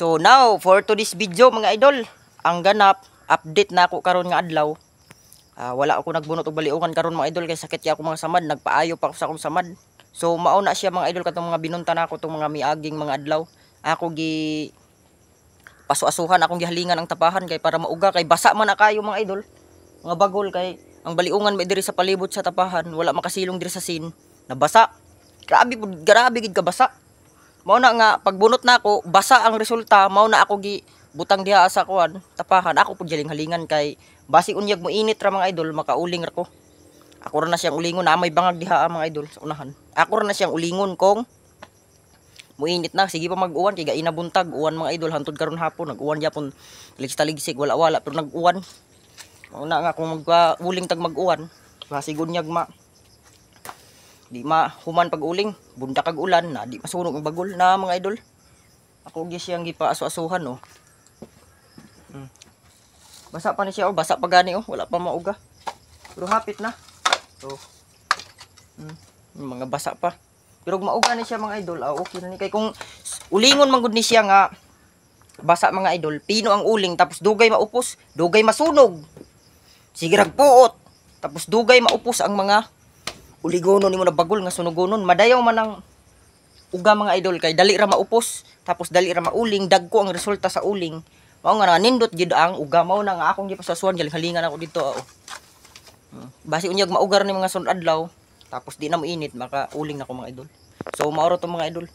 So now for today's video mga idol, ang ganap update na ako karon nga adlaw. Wala ako nagbunot og baliukan karon mga idol kay sakit ya ako mga samad, nagpaayo pa ako sa akong samad. So mao na siya mga idol katong mga binunta na ako tong mga miaging mga adlaw. Ako gi paso-asuhan akong gihalingan ang tapahan kay para mauga kay basa man na kayo mga idol. Mga bagol kay ang baliungan may diri sa palibot sa tapahan, wala makasilong diri sa sin, nabasa. Grabe gid ka basa. Mao na nga pagbunot na ako, basa ang resulta, mao na ako gi butang diha sa kuan, tapahan. Ako pud haling-halingan kay basi unyag mo init ra mga idol, makauling ra ko. Ako ra na siyang ulingon na may bangag diha mga idol sa unahan. Ako ra na siyang ulingon kung muinit na, sige pa mag-uwan kay gaina buntag, uwan mga idol hantud karon hapon, nag-uwan gyapon ligsig wala pero nag-uwan. Mao na nga kung mag-uling tag mag-uwan, basi unyag di human pag uling, bunda kag ulan na di masunog ang bagol na mga idol. Ako gi siyang gipaaso-asuhan oh. Basa pa ni siya oh, basa pa gani oh, wala pa mauga. Pero hapit na. So mga basa pa. Pero mauga ni siya mga idol, okay na ni kay kung ulingon man gud ni siya nga basa mga idol, pino ang uling tapos dugay maupos, dugay masunog. Sige ragpuot, tapos dugay maupos ang mga uligonon nimo na bagol nga sunugonon, madayaw man ang uga mga idol kay dali ra maupos tapos dali ra mauling, dagko ang resulta sa uling. Mao nga nindot gid ang uga, mao na nga akong gipasasuan halingan ako dito oh. Basi unyag maugar ni mga sunod adlaw tapos di na mo init maka uling na ko mga idol. So maoro to mga idol.